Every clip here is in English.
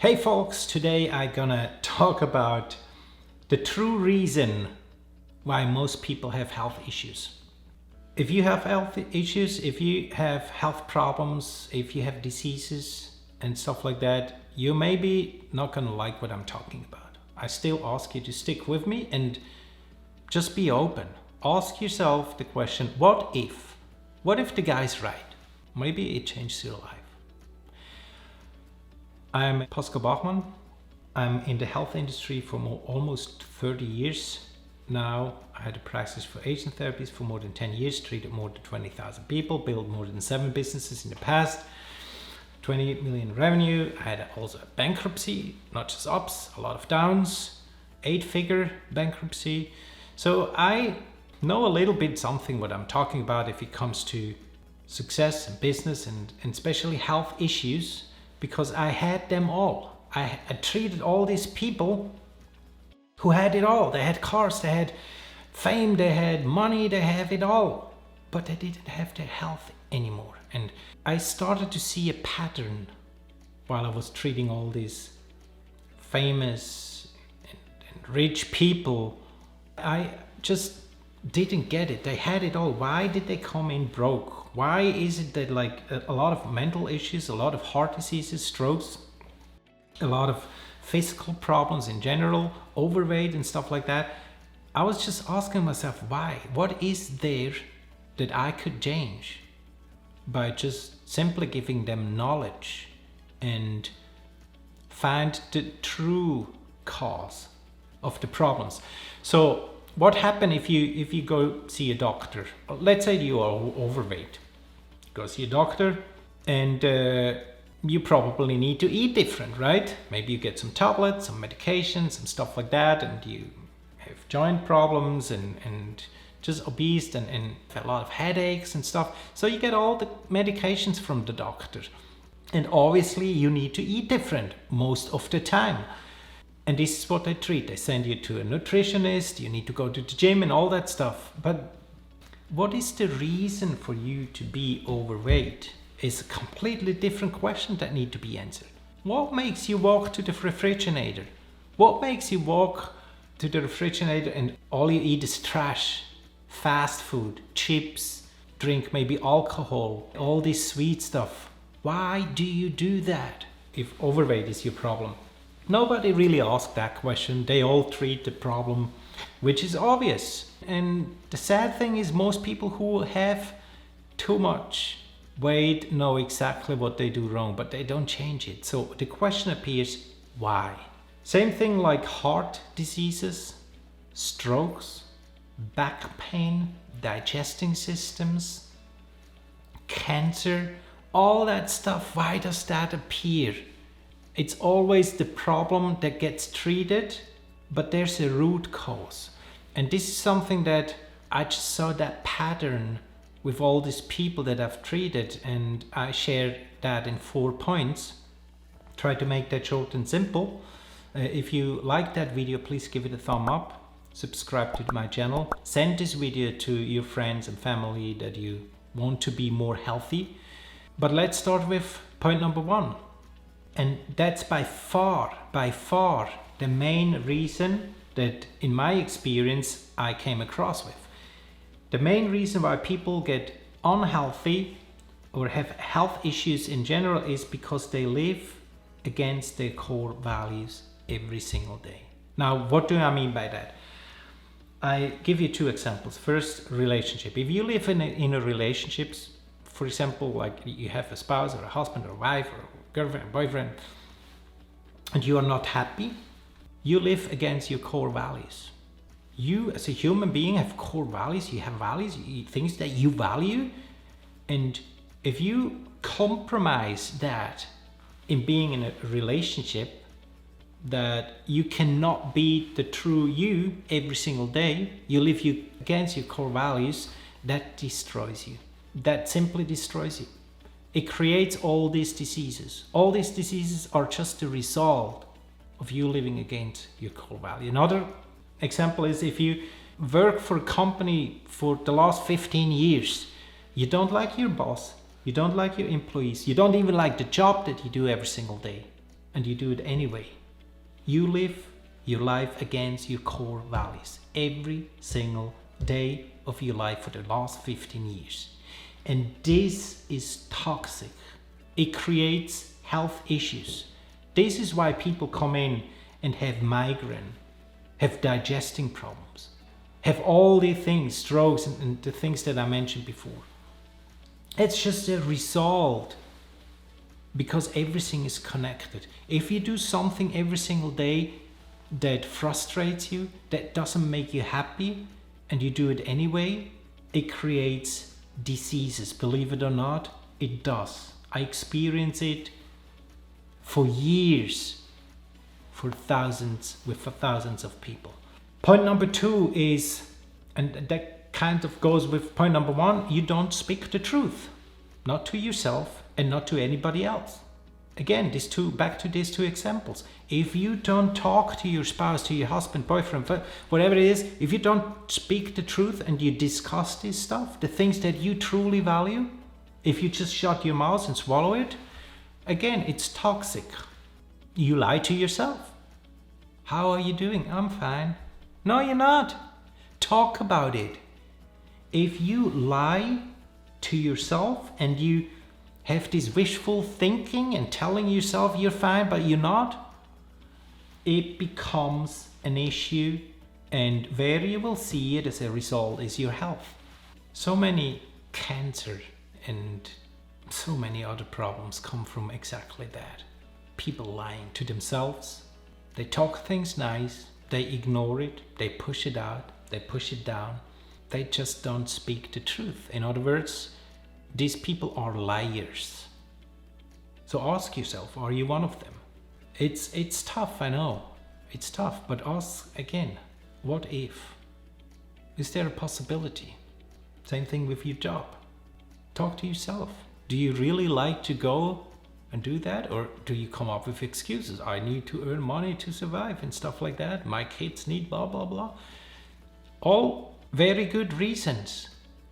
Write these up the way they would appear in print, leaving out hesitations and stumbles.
Hey folks, today I'm gonna talk about the true reason why most people have health issues. If you have health issues, if you have health problems, if you have diseases and stuff like that, you may be not gonna like what I'm talking about. I still ask you to stick with me and just be open. Ask yourself the question, what if? What if the guy's right? Maybe it changes your life. I'm Pascal Bachmann. I'm in the health industry for almost 30 years now. I had a practice for aging therapies for more than 10 years, treated more than 20,000 people, built more than 7 businesses in the past, 28 million revenue. I had also a bankruptcy, not just ups, a lot of downs, 8-figure bankruptcy. So I know a little bit something what I'm talking about if it comes to success and business and especially health issues, because I had them all. I treated all these people who had it all. They had cars, they had fame, they had money, they have it all. But they didn't have their health anymore. And I started to see a pattern while I was treating all these famous and rich people. I just didn't get it. They had it all. Why did they come in broke? Why is it that like a lot of mental issues, a lot of heart diseases, strokes, a lot of physical problems in general, overweight and stuff like that? I was just asking myself, why? What is there that I could change by just simply giving them knowledge and find the true cause of the problems? So what happens if you go see a doctor? Let's say you are overweight. Go see a doctor and you probably need to eat different, right? Maybe you get some tablets, some medications, some stuff like that, and you have joint problems and just obese and a lot of headaches and stuff. So you get all the medications from the doctor. And obviously you need to eat different most of the time. And this is what they treat. They send you to a nutritionist, you need to go to the gym and all that stuff. But what is the reason for you to be overweight is a completely different question that need to be answered. What makes you walk to the refrigerator? What makes you walk to the refrigerator and all you eat is trash, fast food, chips, drink maybe alcohol, all this sweet stuff? Why do you do that if overweight is your problem? Nobody really asked that question. They all treat the problem, which is obvious. And the sad thing is most people who have too much weight know exactly what they do wrong, but they don't change it. So the question appears, why? Same thing like heart diseases, strokes, back pain, digesting systems, cancer, all that stuff. Why does that appear? It's always the problem that gets treated, but there's a root cause. And this is something that I just saw that pattern with all these people that I've treated, and I share that in 4 points. Try to make that short and simple. If you like that video, please give it a thumb up, subscribe to my channel, send this video to your friends and family that you want to be more healthy. But let's start with point number 1. And that's by far the main reason that in my experience I came across with. The main reason why people get unhealthy or have health issues in general is because they live against their core values every single day. Now, what do I mean by that? I give you 2 examples. First, relationship. If you live in a relationship, for example, like you have a spouse or a husband or a wife or a girlfriend, boyfriend, and you are not happy, you live against your core values. You as a human being have core values, you have values, you eat things that you value, and if you compromise that in being in a relationship, that you cannot be the true you every single day, you live against your core values, that destroys you. That simply destroys you. It creates all these diseases. All these diseases are just the result of you living against your core value. Another example is if you work for a company for the last 15 years, you don't like your boss, you don't like your employees, you don't even like the job that you do every single day. and you do it anyway. You live your life against your core values every single day of your life for the last 15 years. And this is toxic. It creates health issues. This is why people come in and have migraine, have digesting problems, have all the things, strokes and the things that I mentioned before. It's just a result because everything is connected. If you do something every single day that frustrates you, that doesn't make you happy, and you do it anyway, it creates diseases. Believe it or not, it does. I experience it for years with thousands of people. Point number 2 is, and that kind of goes with point number 1, you don't speak the truth, not to yourself and not to anybody else. Again, back to these 2 examples. If you don't talk to your spouse, to your husband, boyfriend, whatever it is, if you don't speak the truth and you discuss this stuff, the things that you truly value, if you just shut your mouth and swallow it, again, it's toxic. You lie to yourself. How are you doing? I'm fine. No, you're not. Talk about it. If you lie to yourself and you have this wishful thinking and telling yourself you're fine, but you're not, it becomes an issue, and where you will see it as a result is your health. So many cancer and so many other problems come from exactly that. People lying to themselves. They talk things nice, they ignore it, they push it out, they push it down. They just don't speak the truth. In other words, these people are liars. So ask yourself, are you one of them? It's tough, I know. It's tough, but ask again, what if? Is there a possibility? Same thing with your job. Talk to yourself. Do you really like to go and do that? Or do you come up with excuses? I need to earn money to survive and stuff like that. My kids need blah, blah, blah. All very good reasons,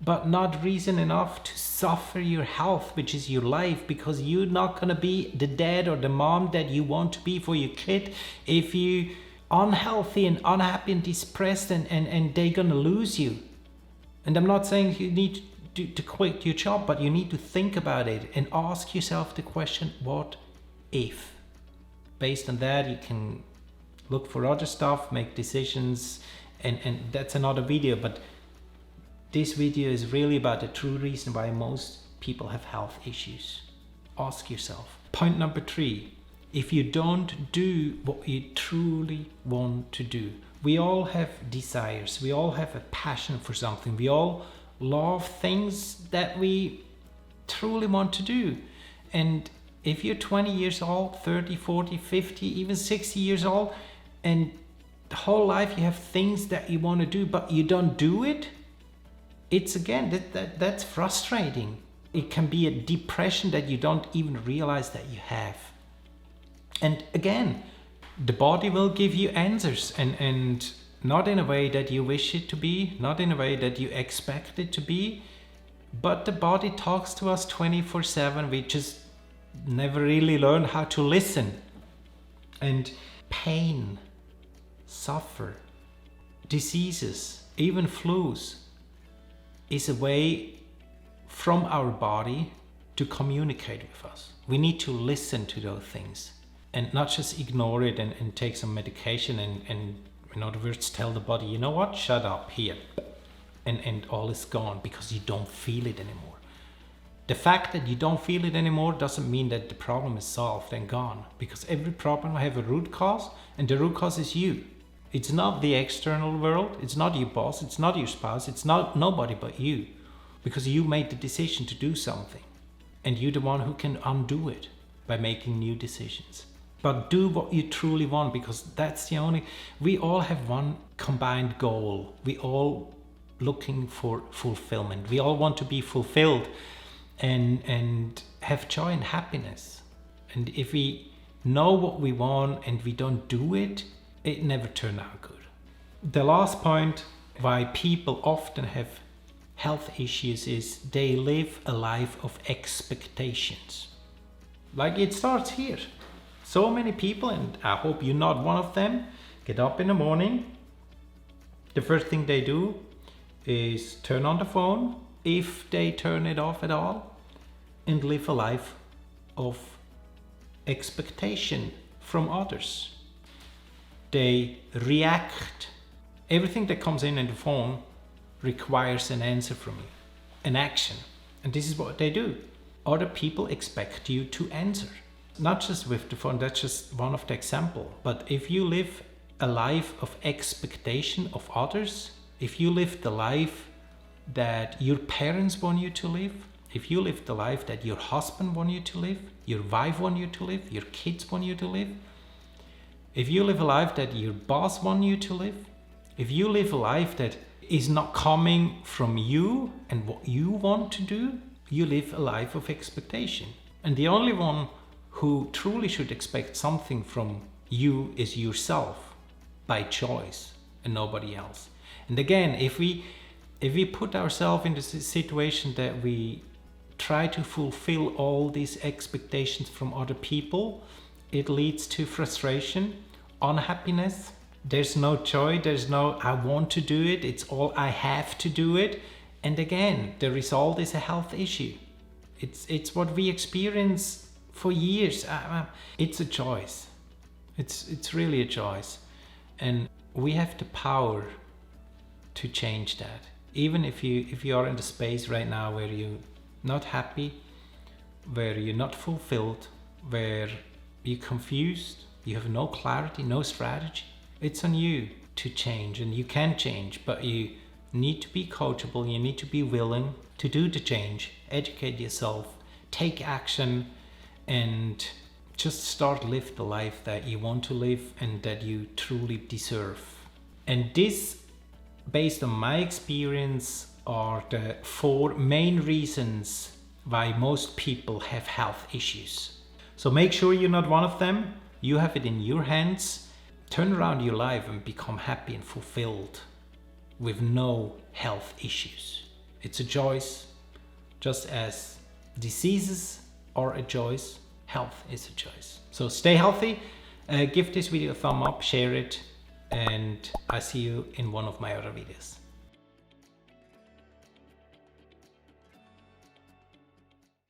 but not reason enough to suffer your health, which is your life, because you're not going to be the dad or the mom that you want to be for your kid if you're unhealthy and unhappy and depressed, and they're going to lose you. And I'm not saying you need to quit your job, but you need to think about it and ask yourself the question, what if? Based on that, you can look for other stuff, make decisions, and that's another video, but this video is really about the true reason why most people have health issues. Ask yourself. Point number 3, if you don't do what you truly want to do, we all have desires, we all have a passion for something, we all love things that we truly want to do. And if you're 20 years old, 30, 40, 50, even 60 years old, and the whole life you have things that you want to do, but you don't do it, it's again, that's frustrating. It can be a depression that you don't even realize that you have. And again, the body will give you answers, and not in a way that you wish it to be, not in a way that you expect it to be, but the body talks to us 24/7. We just never really learn how to listen. And pain, suffer, diseases, even flus, is a way from our body to communicate with us. We need to listen to those things and not just ignore it and take some medication and in other words tell the body, you know what, shut up here, and all is gone because you don't feel it anymore. The fact that you don't feel it anymore doesn't mean that the problem is solved and gone, because every problem has a root cause, and the root cause is you. It's not the external world, it's not your boss, it's not your spouse, it's not nobody but you, because you made the decision to do something, and you're the one who can undo it by making new decisions. But do what you truly want, because that's the only, we all have one combined goal. We all looking for fulfillment. We all want to be fulfilled and have joy and happiness. And if we know what we want and we don't do it, it never turns out good. The last point why people often have health issues is they live a life of expectations. Like it starts here. So many people, and I hope you're not one of them, get up in the morning. The first thing they do is turn on the phone, if they turn it off at all, and live a life of expectation from others. They react. Everything that comes in the phone requires an answer from you, an action. And this is what they do. Other people expect you to answer. Not just with the phone, that's just one of the examples. But if you live a life of expectation of others, if you live the life that your parents want you to live, if you live the life that your husband want you to live, your wife want you to live, your kids want you to live, if you live a life that your boss want you to live, if you live a life that is not coming from you and what you want to do, you live a life of expectation. And the only one who truly should expect something from you is yourself, by choice, and nobody else. And again, if we put ourselves in the situation that we try to fulfill all these expectations from other people, it leads to frustration, unhappiness. There's no joy, there's no I want to do it, it's all I have to do it. And again, the result is a health issue. It's what we experience for years. It's a choice. It's really a choice. And we have the power to change that. Even if you are in the space right now where you're not happy, where you're not fulfilled, where you're confused, you have no clarity, no strategy, it's on you to change. And you can change, but you need to be coachable, you need to be willing to do the change, educate yourself, take action, and just start live the life that you want to live and that you truly deserve. And this, based on my experience, are the 4 main reasons why most people have health issues. So make sure you're not one of them. You have it in your hands. Turn around your life and become happy and fulfilled with no health issues. It's a choice, just as diseases are a choice, health is a choice. So stay healthy, give this video a thumb up, share it, and I see you in one of my other videos.